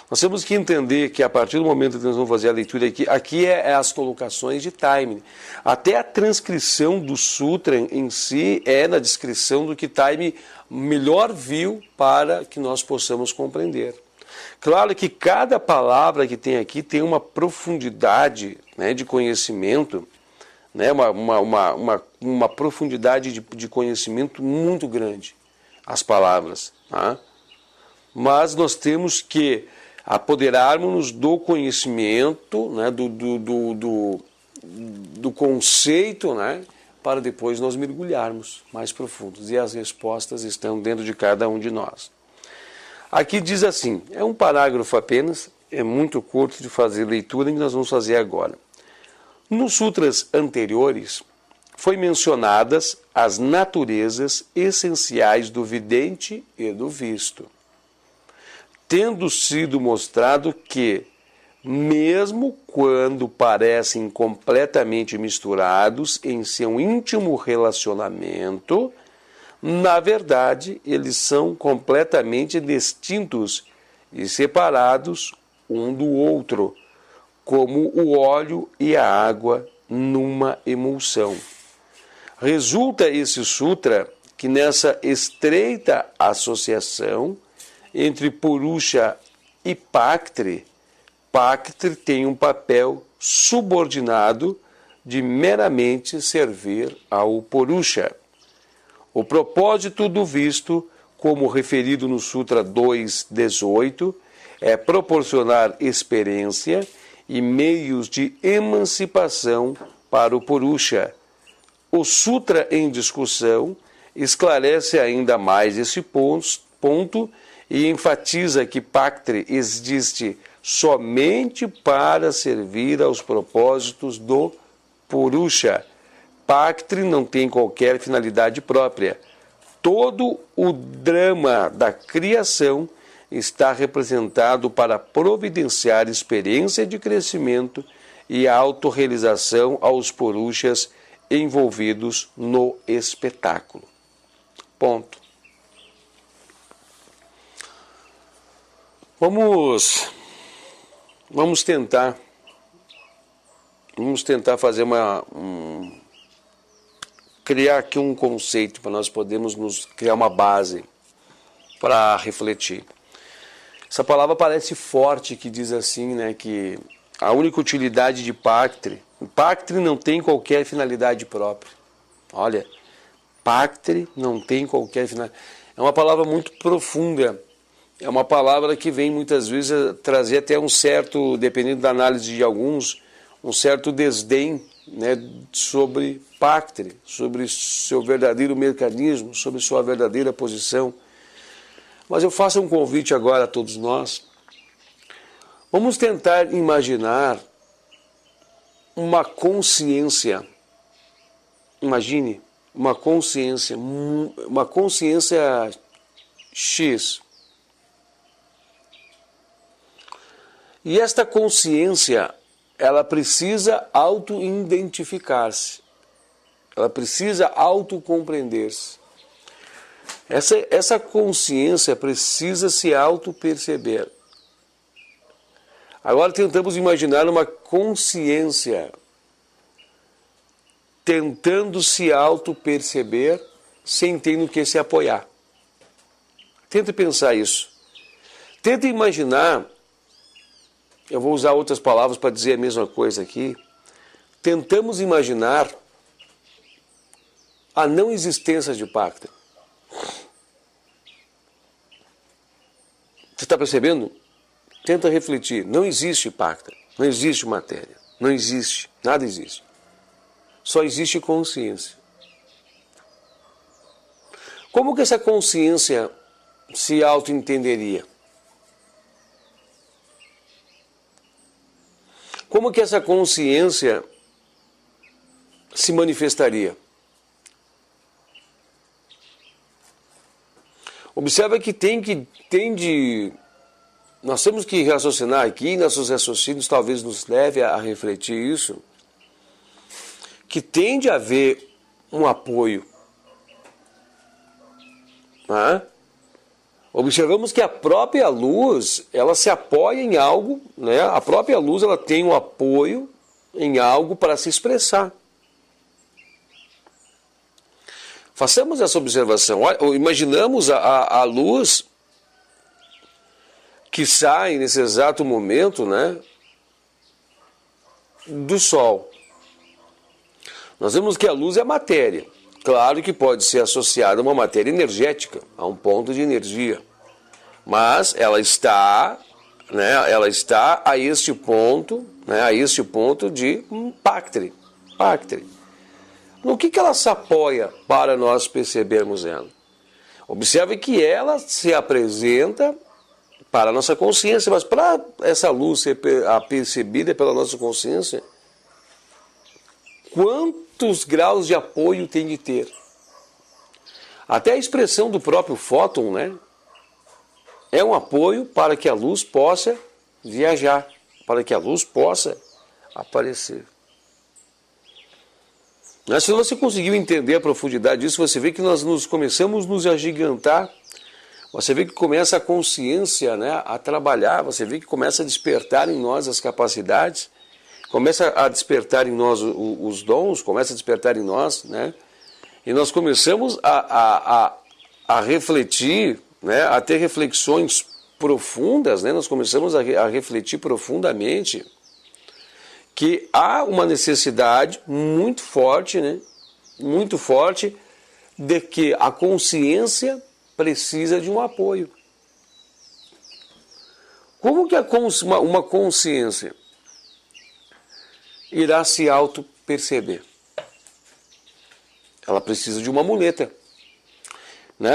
Nós temos que entender que a partir do momento que nós vamos fazer a leitura aqui é as colocações de time. Até a transcrição do sutra em si é na descrição do que time melhor viu para que nós possamos compreender. Claro que cada palavra que tem aqui tem uma profundidade, né, de conhecimento, né, uma profundidade de conhecimento muito grande, as palavras. Tá? Mas nós temos que apoderarmos-nos do conhecimento, né, do conceito, né, para depois nós mergulharmos mais profundos. E as respostas estão dentro de cada um de nós. Aqui diz assim, é um parágrafo apenas, é muito curto de fazer leitura, que nós vamos fazer agora. Nos sutras anteriores, foi mencionadas as naturezas essenciais do vidente e do visto, tendo sido mostrado que, mesmo quando parecem completamente misturados em seu íntimo relacionamento, na verdade, eles são completamente distintos e separados um do outro, como o óleo e a água numa emulsão. Resulta esse sutra que nessa estreita associação entre Purusha e Paktri, Paktri tem um papel subordinado de meramente servir ao Purusha. O propósito do visto, como referido no Sutra 2.18, é proporcionar experiência e meios de emancipação para o Purusha. O Sutra em discussão esclarece ainda mais esse ponto e enfatiza que Paktri existe somente para servir aos propósitos do Purusha. Paktri não tem qualquer finalidade própria. Todo o drama da criação está representado para providenciar experiência de crescimento e autorrealização aos Purushas envolvidos no espetáculo. Ponto. Vamos tentar fazer criar aqui um conceito para nós podermos criar uma base para refletir. Essa palavra parece forte, que diz assim, né, que a única utilidade de Paktri não tem qualquer finalidade própria. Olha, Paktri não tem qualquer finalidade. É uma palavra muito profunda. É uma palavra que vem muitas vezes a trazer até um certo, dependendo da análise de alguns, um certo desdém, né, sobre Paktri, sobre seu verdadeiro mecanismo, sobre sua verdadeira posição. Mas eu faço um convite agora a todos nós. Vamos tentar imaginar uma consciência. Imagine uma consciência X. E esta consciência, ela precisa auto-identificar-se. Ela precisa autocompreender-se. Essa consciência precisa se auto-perceber. Agora tentamos imaginar uma consciência tentando se auto-perceber sem ter no que se apoiar. Tente pensar isso. Tente imaginar, eu vou usar outras palavras para dizer a mesma coisa aqui. Tentamos imaginar a não existência de Paktri. Você está percebendo? Tenta refletir. Não existe Paktri, não existe matéria, não existe, nada existe. Só existe consciência. Como que essa consciência se auto-entenderia? Como que essa consciência se manifestaria? Observa que nós temos que raciocinar aqui, nossos raciocínios talvez nos leve a refletir isso, que tende a haver um apoio. observamos que a própria luz, ela se apoia em algo, né? A própria luz, ela tem um apoio em algo para se expressar. Façamos essa observação. Imaginamos a luz que sai nesse exato momento, né, do Sol. Nós vemos que a luz é matéria. Claro que pode ser associada a uma matéria energética, a um ponto de energia. Mas ela está, né, a este ponto, né, de pactre. No que ela se apoia para nós percebermos ela? Observe que ela se apresenta para a nossa consciência, mas para essa luz ser percebida pela nossa consciência, quantos graus de apoio tem de ter? Até a expressão do próprio fóton, né, é um apoio para que a luz possa viajar, para que a luz possa aparecer. Mas se você conseguiu entender a profundidade disso, você vê que nós começamos a nos agigantar, você vê que começa a consciência, né, a trabalhar, você vê que começa a despertar em nós as capacidades, começa a despertar em nós os dons, começa a despertar em nós, né, e nós começamos a refletir, né, a ter reflexões profundas, né, nós começamos a refletir profundamente que há uma necessidade muito forte, né, muito forte, de que a consciência precisa de um apoio. Como que uma consciência irá se auto-perceber? Ela precisa de uma muleta. Né?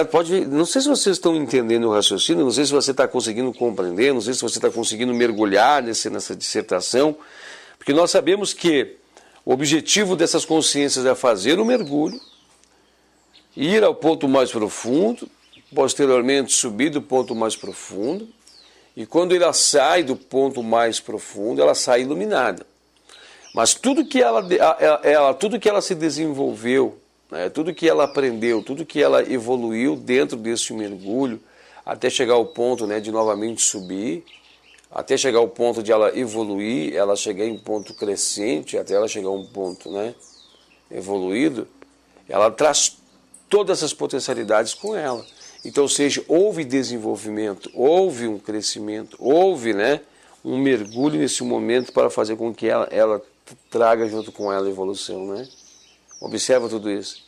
Não sei se vocês estão entendendo o raciocínio, não sei se você está conseguindo compreender, não sei se você está conseguindo mergulhar nessa dissertação, porque nós sabemos que o objetivo dessas consciências é fazer o mergulho, ir ao ponto mais profundo, posteriormente subir do ponto mais profundo, e quando ela sai do ponto mais profundo, ela sai iluminada. Mas tudo que ela se desenvolveu, né, tudo que ela aprendeu, tudo que ela evoluiu dentro desse mergulho, até chegar ao ponto, né, de novamente subir, até chegar ao ponto de ela evoluir, ela chegar em ponto crescente, até ela chegar a um ponto, né, evoluído, ela traz todas essas potencialidades com ela. Então, ou seja, houve desenvolvimento, houve um crescimento, houve, né, um mergulho nesse momento para fazer com que ela traga junto com ela a evolução, né? Observa tudo isso.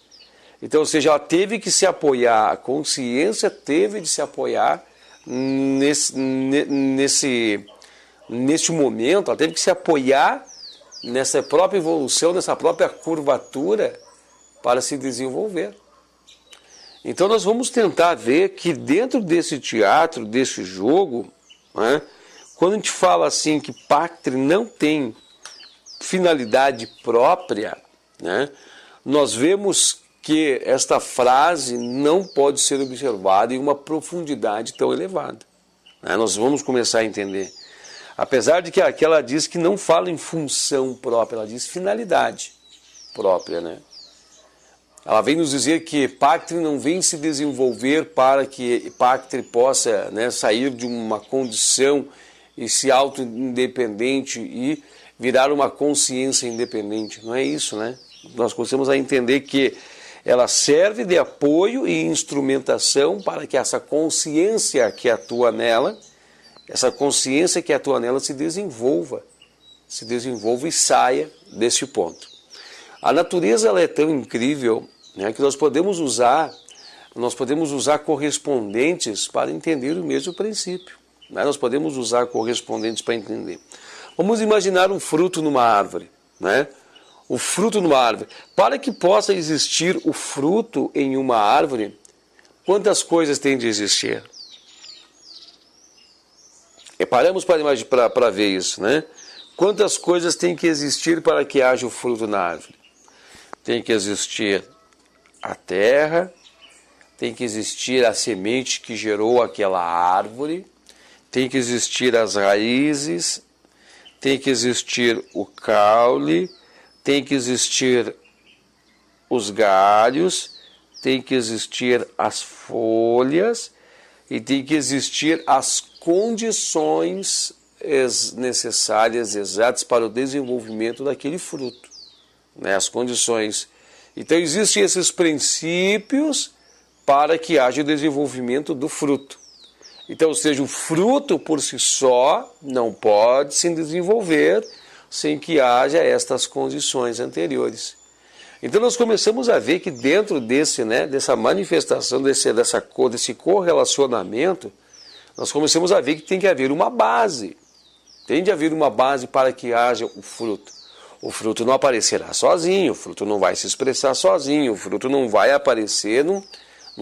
Então, ou seja, ela teve que se apoiar, a consciência teve de se apoiar nesse momento, ela teve que se apoiar nessa própria evolução, nessa própria curvatura para se desenvolver. Então nós vamos tentar ver que dentro desse teatro, desse jogo, né, quando a gente fala assim que pactre não tem finalidade própria, né, nós vemos que esta frase não pode ser observada em uma profundidade tão elevada. Né? Nós vamos começar a entender. Apesar de que aqui ela diz que não fala em função própria, ela diz finalidade própria, né? Ela vem nos dizer que pactre não vem se desenvolver para que pactre possa, né, sair de uma condição e se auto-independente e virar uma consciência independente. Não é isso, né? Nós começamos a entender que ela serve de apoio e instrumentação para que essa consciência que atua nela, se desenvolva e saia desse ponto. A natureza ela é tão incrível, né, que nós podemos usar correspondentes para entender o mesmo princípio. Né? Nós podemos usar correspondentes para entender. Vamos imaginar um fruto numa árvore, né? O fruto numa árvore. Para que possa existir o fruto em uma árvore, quantas coisas tem de existir? Paramos para ver isso, né? Quantas coisas tem que existir para que haja o fruto na árvore? Tem que existir a terra, tem que existir a semente que gerou aquela árvore, tem que existir as raízes, tem que existir o caule, tem que existir os galhos, tem que existir as folhas e tem que existir as condições necessárias, exatas para o desenvolvimento daquele fruto, né? As condições. Então existem esses princípios para que haja o desenvolvimento do fruto. Então, ou seja, o fruto por si só não pode se desenvolver sem que haja estas condições anteriores. Então nós começamos a ver que dentro dessa manifestação, desse correlacionamento, nós começamos a ver que tem que haver uma base. Tem de haver uma base para que haja o fruto. O fruto não aparecerá sozinho, o fruto não vai se expressar sozinho, o fruto não vai aparecer num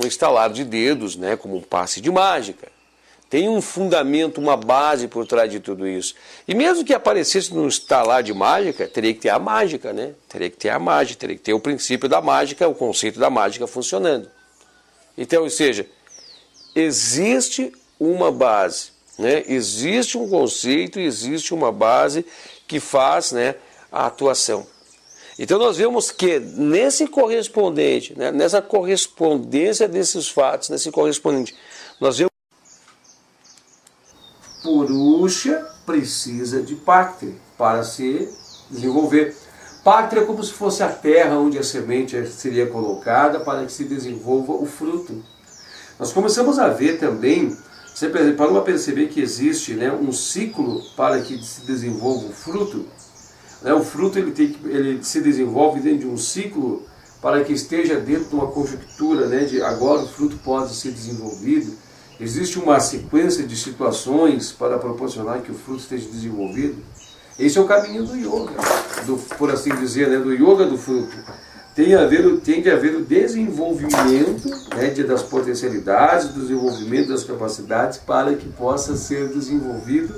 estalar de dedos, né, como um passe de mágica. Tem um fundamento, uma base por trás de tudo isso. E mesmo que aparecesse num estalar de mágica, teria que ter a mágica, né? Teria que ter a mágica, teria que ter o princípio da mágica, o conceito da mágica funcionando. Então, ou seja, existe uma base, né? Existe um conceito, existe uma base que faz, né, a atuação. Então nós vemos que nesse correspondente, né, nessa correspondência desses fatos, nesse correspondente, nós vemos Purusha precisa de Páctria para se desenvolver. Páctria é como se fosse a terra onde a semente seria colocada para que se desenvolva o fruto. Nós começamos a ver também, você parou a perceber que existe, né, um ciclo para que se desenvolva o fruto. Né, o fruto ele se desenvolve dentro de um ciclo para que esteja dentro de uma conjuntura, né, de agora o fruto pode ser desenvolvido. Existe uma sequência de situações para proporcionar que o fruto esteja desenvolvido. Esse é o caminho do yoga, por assim dizer, né, do yoga do fruto. Tem que haver o desenvolvimento, né, das potencialidades, do desenvolvimento das capacidades para que possa ser desenvolvido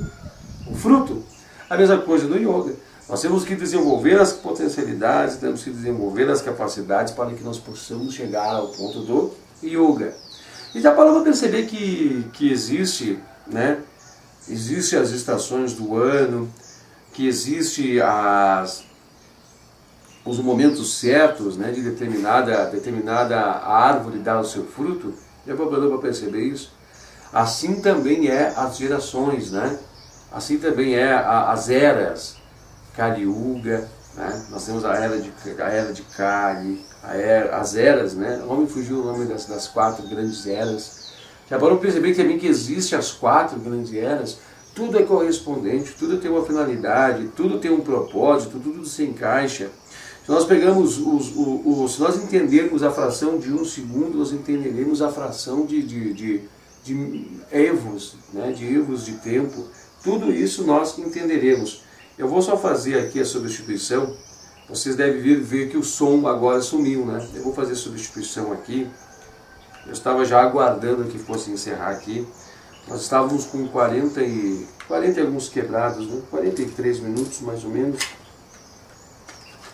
o fruto. A mesma coisa no yoga. Nós temos que desenvolver as potencialidades, temos que desenvolver as capacidades para que nós possamos chegar ao ponto do yoga. E já parou para perceber que existe, né? Existem as estações do ano, que existem os momentos certos, né, de determinada árvore dar o seu fruto. Já parou para perceber isso? Assim também é as gerações, né? Assim também é as eras. Kali Yuga, né? Nós temos a era de Kali, as eras, né? O nome fugiu o nome das 4 grandes eras. Já parou para perceber também que existem as 4 grandes eras? Tudo é correspondente, tudo tem uma finalidade, tudo tem um propósito, tudo se encaixa. Se nós pegamos se nós entendermos a fração de 1 segundo, nós entenderemos a fração de evos, né? De evos de tempo. Tudo isso nós entenderemos. Eu vou só fazer aqui a substituição. Vocês devem ver que o som agora sumiu, né? Eu vou fazer a substituição aqui. Eu estava já aguardando que fosse encerrar aqui. Nós estávamos com 40 e alguns quebrados, né? 43 minutos mais ou menos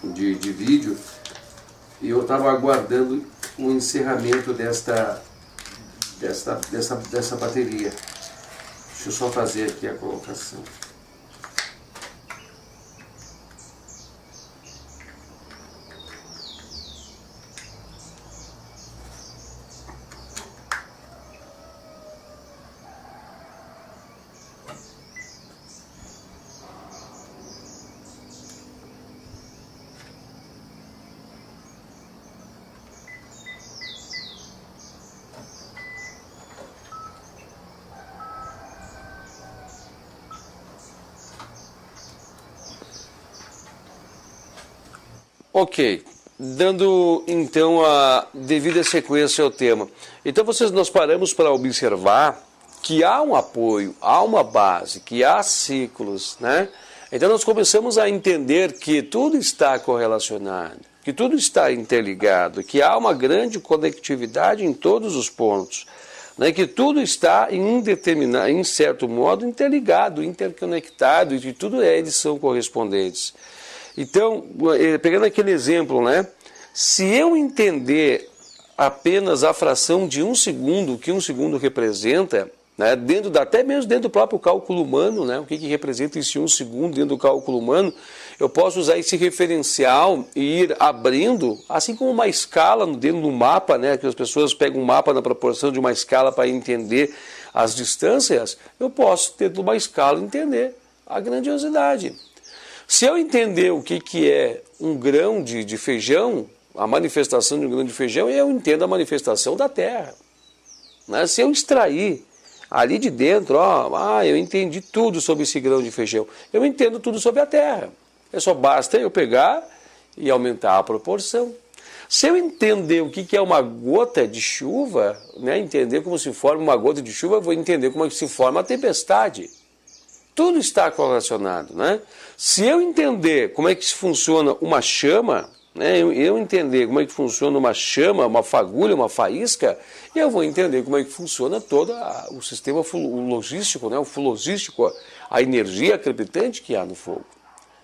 de vídeo. E eu estava aguardando o encerramento dessa bateria. Deixa eu só fazer aqui a colocação. Ok, dando então a devida sequência ao tema. Então nós paramos para observar que há um apoio, há uma base, que há ciclos, né? Então nós começamos a entender que tudo está correlacionado, que tudo está interligado, que há uma grande conectividade em todos os pontos, né? Que tudo está em certo modo interligado, interconectado, e que eles são correspondentes. Então, pegando aquele exemplo, né? Se eu entender apenas a fração de 1 segundo, o que 1 segundo representa, né? Até mesmo dentro do próprio cálculo humano, né? O que representa esse 1 segundo dentro do cálculo humano, eu posso usar esse referencial e ir abrindo, assim como uma escala dentro do mapa, né, que as pessoas pegam um mapa na proporção de uma escala para entender as distâncias, eu posso, dentro de uma escala, entender a grandiosidade. Se eu entender o que é um grão de feijão, a manifestação de um grão de feijão, eu entendo a manifestação da terra. Né? Se eu extrair ali de dentro, eu entendi tudo sobre esse grão de feijão, eu entendo tudo sobre a terra. Só basta eu pegar e aumentar a proporção. Se eu entender o que é uma gota de chuva, né, entender como se forma uma gota de chuva, eu vou entender como é que se forma a tempestade. Tudo está correlacionado, né? Se eu entender como é que funciona uma chama, né, eu entender como é que funciona uma chama, uma fagulha, uma faísca, eu vou entender como é que funciona todo o sistema logístico, né, o fulogístico, a energia crepitante que há no fogo.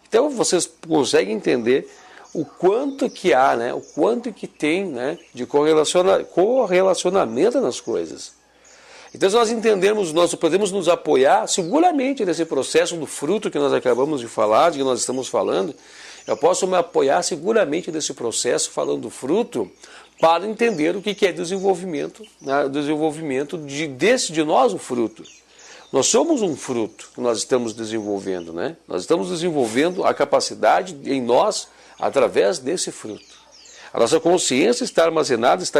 Então vocês conseguem entender o quanto que há, né, o quanto que tem, né, de correlacionamento nas coisas. Então, se nós entendermos, nós podemos nos apoiar seguramente nesse processo do fruto que nós acabamos de falar, de que nós estamos falando. Eu posso me apoiar seguramente nesse processo, falando do fruto, para entender o que é desenvolvimento, né, desenvolvimento de nós, o fruto. Nós somos um fruto que nós estamos desenvolvendo, né? Nós estamos desenvolvendo a capacidade em nós através desse fruto. A nossa consciência está armazenada, está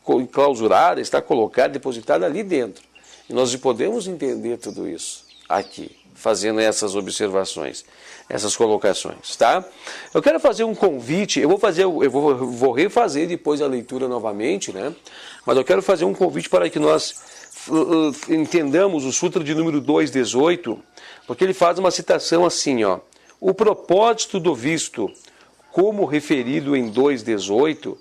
enclausurada, está colocada, depositada ali dentro. E nós podemos entender tudo isso aqui, fazendo essas observações, essas colocações, tá? Eu quero fazer um convite, eu vou refazer depois a leitura novamente, né? Mas eu quero fazer um convite para que nós entendamos o Sutra de número 218, porque ele faz uma citação assim, ó: o propósito do visto, como referido em 2.18,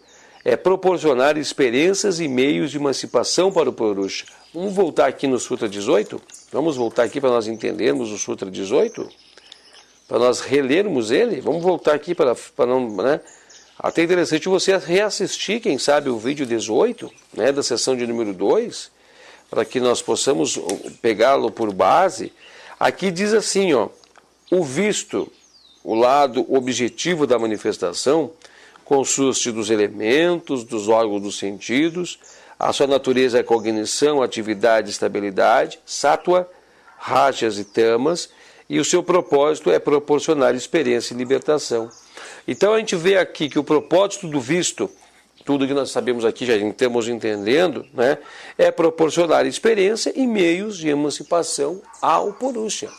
é proporcionar experiências e meios de emancipação para o Purusha. Vamos voltar aqui no Sutra 18? Vamos voltar aqui para nós entendermos o Sutra 18? Para nós relermos ele? Vamos voltar aqui para não... Né? Até interessante você reassistir, quem sabe, o vídeo 18, né, da sessão de número 2, para que nós possamos pegá-lo por base. Aqui diz assim, ó: o visto, o lado objetivo da manifestação, consiste dos elementos, dos órgãos dos sentidos, a sua natureza é cognição, atividade, estabilidade, sattva, rajas e tamas, e o seu propósito é proporcionar experiência e libertação. Então a gente vê aqui que o propósito do visto, tudo que nós sabemos aqui, já estamos entendendo, né, é proporcionar experiência e meios de emancipação ao Purusha.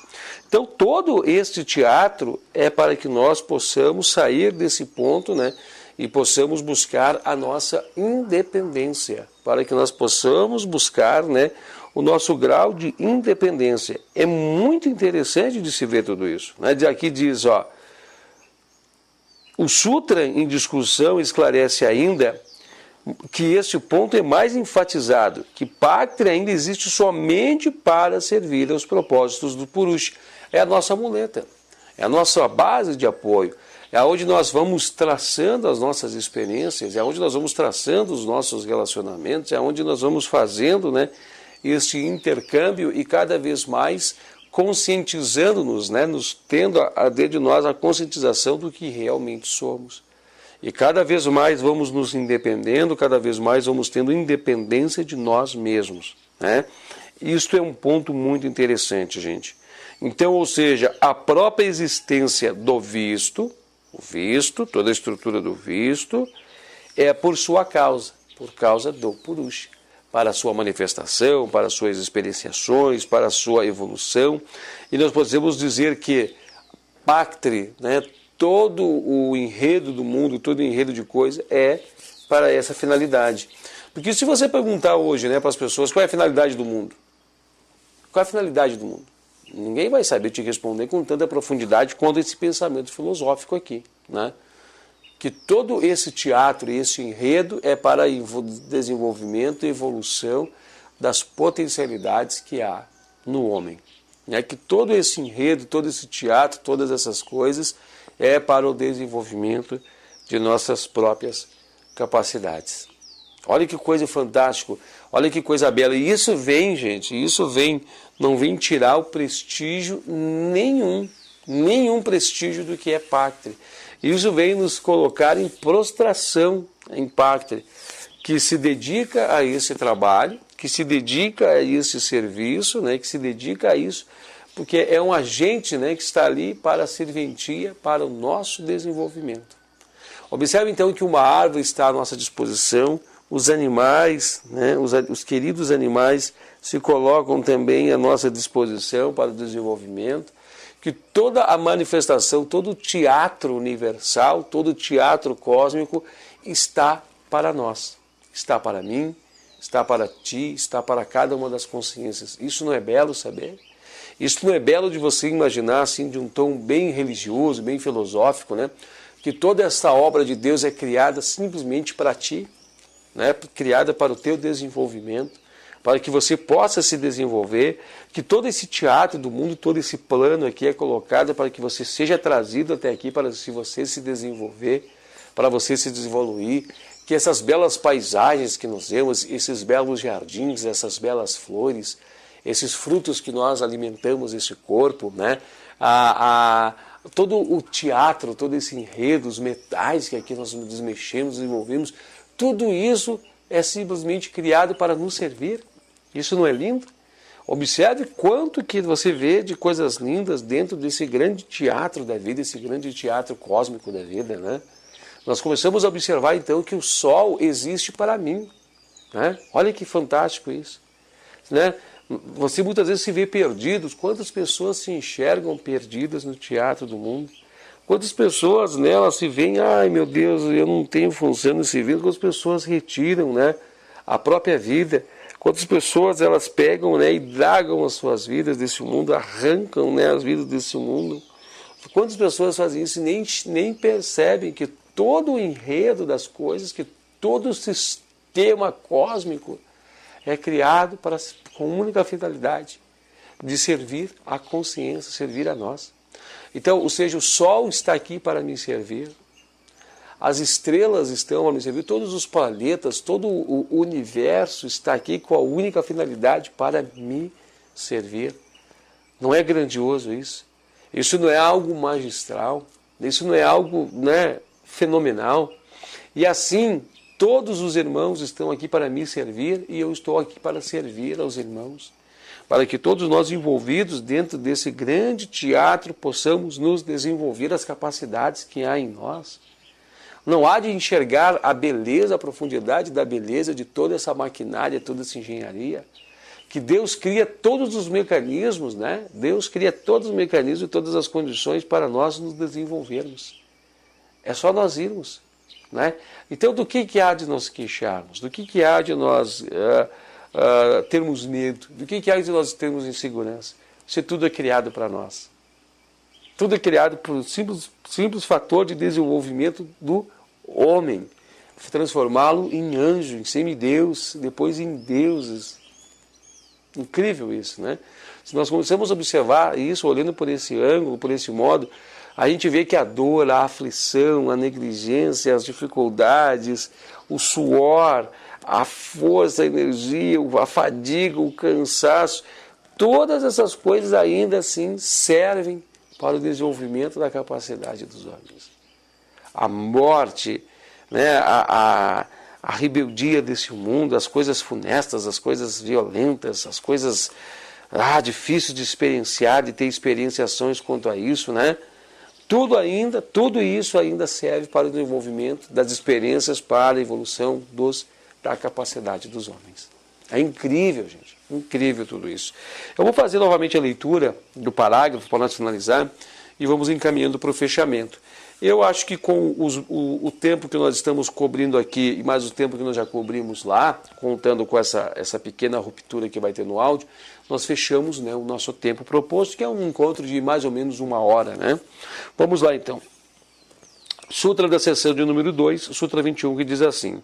Então todo este teatro é para que nós possamos sair desse ponto, né, e possamos buscar a nossa independência, para que nós possamos buscar, né, o nosso grau de independência. É muito interessante de se ver tudo isso, né? Aqui diz, ó, o Sutra em discussão esclarece ainda que este ponto é mais enfatizado, que Bhakti ainda existe somente para servir aos propósitos do Purusha. É a nossa muleta, é a nossa base de apoio, é onde nós vamos traçando as nossas experiências, é onde nós vamos traçando os nossos relacionamentos, é onde nós vamos fazendo, né, este intercâmbio e cada vez mais conscientizando-nos, né, nos tendo dentro de nós a conscientização do que realmente somos. E cada vez mais vamos nos independendo, cada vez mais vamos tendo independência de nós mesmos, né? Isto é um ponto muito interessante, gente. Então, ou seja, a própria existência do visto, o visto, toda a estrutura do visto, é por sua causa, por causa do Purusha, para a sua manifestação, para as suas experienciações, para a sua evolução. E nós podemos dizer que Bhakti, né, todo o enredo do mundo, todo o enredo de coisa é para essa finalidade. Porque se você perguntar hoje, né, para as pessoas qual é a finalidade do mundo, qual é a finalidade do mundo? Ninguém vai saber te responder com tanta profundidade quanto esse pensamento filosófico aqui, né? Que todo esse teatro e esse enredo é para desenvolvimento e evolução das potencialidades que há no homem. É que todo esse enredo, todo esse teatro, todas essas coisas é para o desenvolvimento de nossas próprias capacidades. Olha que coisa fantástica, olha que coisa bela. E isso vem, gente, isso vem, não vem tirar o prestígio nenhum nenhum prestígio do que é Pactri. Isso vem nos colocar em prostração em Pactri, que se dedica a esse trabalho, que se dedica a esse serviço, né, que se dedica a isso, porque é um agente, né, que está ali para a serventia, para o nosso desenvolvimento. Observe então que uma árvore está à nossa disposição, os animais, né, os queridos animais se colocam também à nossa disposição para o desenvolvimento, que toda a manifestação, todo o teatro universal, todo o teatro cósmico está para nós, está para mim, está para ti, está para cada uma das consciências. Isso não é belo saber? Isso não é belo de você imaginar assim de um tom bem religioso, bem filosófico, né? Que toda essa obra de Deus é criada simplesmente para ti, né? Criada para o teu desenvolvimento, para que você possa se desenvolver, que todo esse teatro do mundo, todo esse plano aqui é colocado para que você seja trazido até aqui, para se você se desenvolver, para você se desenvolver, que essas belas paisagens que nós vemos, esses belos jardins, essas belas flores, esses frutos que nós alimentamos esse corpo, né? Todo o teatro, todo esse enredo, os metais que aqui nós desmexemos, desenvolvemos, tudo isso é simplesmente criado para nos servir. Isso não é lindo? Observe quanto que você vê de coisas lindas dentro desse grande teatro da vida, esse grande teatro cósmico da vida, né? Nós começamos a observar então que o sol existe para mim, né? Olha que fantástico isso, né? Você muitas vezes se vê perdido. Quantas pessoas se enxergam perdidas no teatro do mundo? Quantas pessoas nelas se veem, ai meu Deus, eu não tenho função nesse vida. Quantas pessoas retiram, né, a própria vida? Quantas pessoas elas pegam, né, e dragam as suas vidas desse mundo, arrancam, né, as vidas desse mundo? Quantas pessoas fazem isso e nem percebem que todo o enredo das coisas, que todo o sistema cósmico é criado com única finalidade de servir à consciência, servir a nós. Então, ou seja, o sol está aqui para me servir, as estrelas estão a me servir, todos os planetas, todo o universo está aqui com a única finalidade para me servir. Não é grandioso isso? Isso não é algo magistral? Isso não é algo, né, fenomenal? E assim, todos os irmãos estão aqui para me servir e eu estou aqui para servir aos irmãos. Para que todos nós envolvidos dentro desse grande teatro possamos nos desenvolver as capacidades que há em nós. Não há de enxergar a beleza, a profundidade da beleza de toda essa maquinária, toda essa engenharia. Que Deus cria todos os mecanismos, né? Deus cria todos os mecanismos e todas as condições para nós nos desenvolvermos. É só nós irmos, né? Então, do que há de nós queixarmos? Do que há de nós termos medo? Do que há de nós termos insegurança? Se tudo é criado para nós. Tudo é criado por um simples fator de desenvolvimento do homem. Transformá-lo em anjo, em semideus, depois em deuses. Incrível isso, né? Se nós começamos a observar isso, olhando por esse ângulo, por esse modo, a gente vê que a dor, a aflição, a negligência, as dificuldades, o suor, a força, a energia, a fadiga, o cansaço, todas essas coisas ainda assim servem para o desenvolvimento da capacidade dos homens. A morte, né, a rebeldia desse mundo, as coisas funestas, as coisas violentas, as coisas difíceis de experienciar, de ter experienciações quanto a isso, né? Tudo isso ainda serve para o desenvolvimento das experiências para a evolução da capacidade dos homens. É incrível, gente. Incrível tudo isso. Eu vou fazer novamente a leitura do parágrafo para nós finalizar e vamos encaminhando para o fechamento. Eu acho que com o tempo que nós estamos cobrindo aqui e mais o tempo que nós já cobrimos lá, contando com essa pequena ruptura que vai ter no áudio, nós fechamos, né, o nosso tempo proposto, que é um encontro de mais ou menos 1 hora. Né? Vamos lá então. Sutra da seção de número 2, Sutra 21, que diz assim: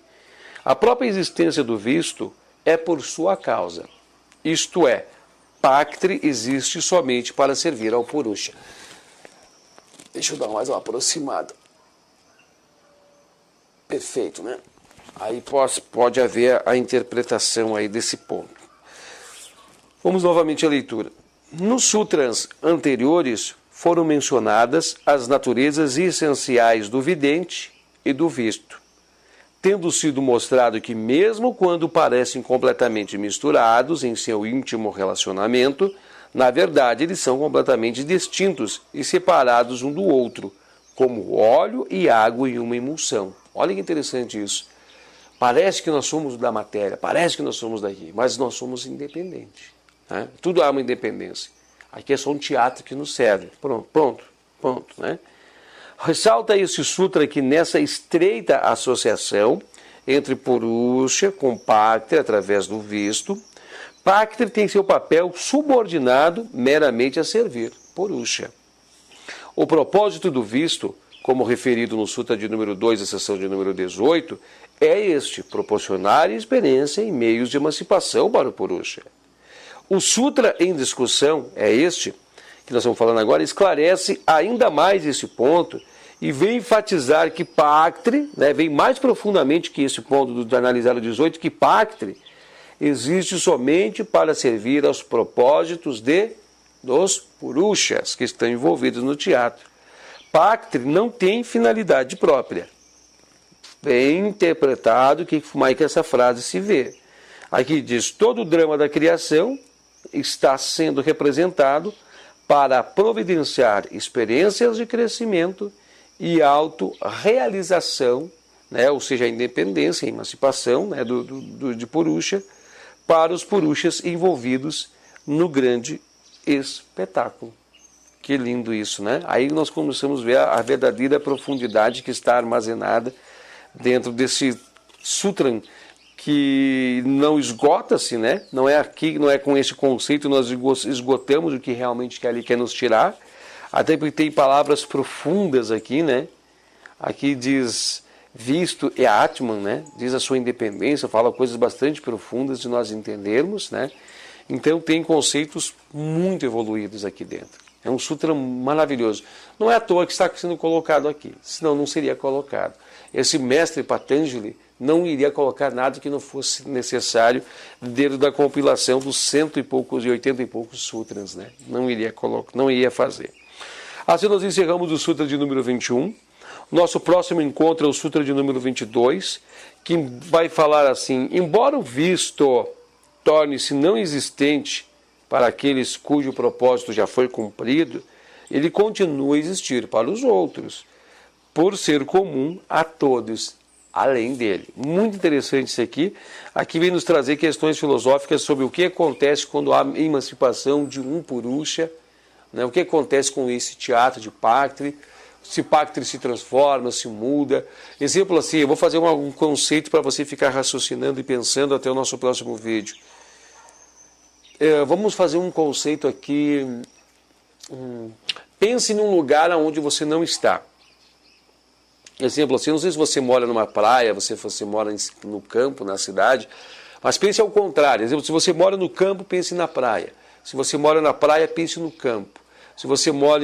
a própria existência do visto é por sua causa. Isto é, Pactri existe somente para servir ao Purusha. Deixa eu dar mais uma aproximada. Perfeito, né? Aí pode haver a interpretação aí desse ponto. Vamos novamente à leitura. Nos sutras anteriores foram mencionadas as naturezas essenciais do vidente e do visto, tendo sido mostrado que mesmo quando parecem completamente misturados em seu íntimo relacionamento, na verdade eles são completamente distintos e separados um do outro, como óleo e água em uma emulsão. Olha que interessante isso. Parece que nós somos da matéria, parece que nós somos daqui, mas nós somos independentes. Né? Tudo há uma independência. Aqui é só um teatro que nos serve. Pronto. Né? Ressalta esse sutra aqui nessa estreita associação entre Purusha com Paktri através do visto. Paktri tem seu papel subordinado meramente a servir Purusha. O propósito do visto, como referido no Sutra de número 2, a seção de número 18, é este: proporcionar experiência e meios de emancipação para o Purusha. O Sutra em discussão é este, que nós estamos falando agora, esclarece ainda mais esse ponto e vem enfatizar que Paktri, vem mais profundamente que esse ponto do analisar o 18, que Paktri existe somente para servir aos propósitos dos Purushas que estão envolvidos no teatro. Paktri não tem finalidade própria. Bem interpretado que essa frase se vê. Aqui diz: todo o drama da criação está sendo representado para providenciar experiências de crescimento e autorrealização, ou seja, a independência, a emancipação de Purusha, para os Purushas envolvidos no grande espetáculo. Que lindo isso, né? Aí nós começamos a ver a verdadeira profundidade que está armazenada dentro desse sutra, que não esgota-se, né? Não é aqui, não é com esse conceito nós esgotamos o que realmente ele quer nos tirar, até porque tem palavras profundas aqui, né? Aqui diz visto e Atman, né? Diz a sua independência, fala coisas bastante profundas de nós entendermos, né? Então tem conceitos muito evoluídos aqui dentro. É um sutra maravilhoso. Não é à toa que está sendo colocado aqui, senão não seria colocado. Esse mestre Patanjali não iria colocar nada que não fosse necessário dentro da compilação dos 180 e poucos sutras, né? Não iria colocar, não iria fazer. Assim nós encerramos o sutra de número 21. Nosso próximo encontro é o sutra de número 22, que vai falar assim: embora o visto torne-se não existente para aqueles cujo propósito já foi cumprido, ele continua a existir para os outros, por ser comum a todos, além dele. Muito interessante isso aqui. Aqui vem nos trazer questões filosóficas sobre o que acontece quando há emancipação de um Purusha, né? O que acontece com esse teatro de Paktri, se Paktri se transforma, se muda. Exemplo assim, eu vou fazer um conceito para você ficar raciocinando e pensando até o nosso próximo vídeo. Vamos fazer um conceito aqui. Pense num lugar onde você não está. Exemplo assim, não sei se você mora numa praia, você mora no campo, na cidade, mas pense ao contrário. Exemplo, se você mora no campo, pense na praia. Se você mora na praia, pense no campo. Se você mora,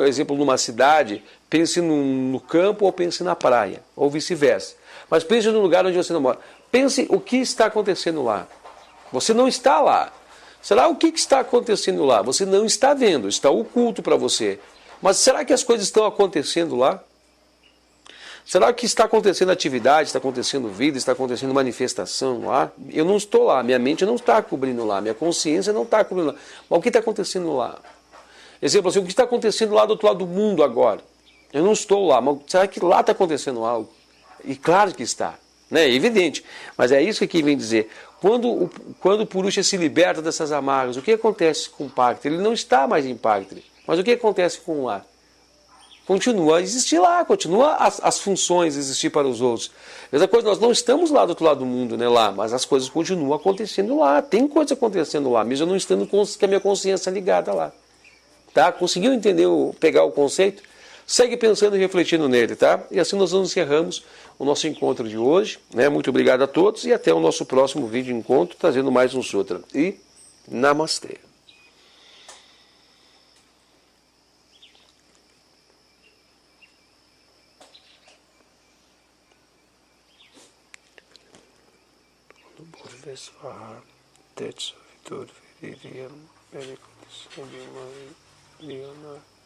exemplo, numa cidade, pense no campo ou pense na praia, ou vice-versa. Mas pense no lugar onde você não mora. Pense o que está acontecendo lá. Você não está lá. Será o que está acontecendo lá? Você não está vendo, está oculto para você. Mas será que as coisas estão acontecendo lá? Será que está acontecendo atividade, está acontecendo vida, está acontecendo manifestação lá? Eu não estou lá, minha mente não está cobrindo lá, minha consciência não está cobrindo lá. Mas o que está acontecendo lá? Exemplo assim, o que está acontecendo lá do outro lado do mundo agora? Eu não estou lá, mas será que lá está acontecendo algo? E claro que está, né? É evidente. Mas é isso que aqui vem dizer. Quando o Purusha se liberta dessas amarras, o que acontece com o Paktri? Ele não está mais em Paktri. Mas o que acontece com o lá? Continua a existir lá, continua as funções existir para os outros. Mesma coisa, nós não estamos lá do outro lado do mundo, né, lá, mas as coisas continuam acontecendo lá. Tem coisa acontecendo lá, mesmo eu não estando com a minha consciência ligada lá. Tá? Conseguiu entender, pegar o conceito? Segue pensando e refletindo nele, tá? E assim nós encerramos o nosso encontro de hoje, né? Muito obrigado a todos e até o nosso próximo vídeo encontro, trazendo mais um sutra. E Namastê. Tetsu Vitor Viridiano Pericolis Leonardo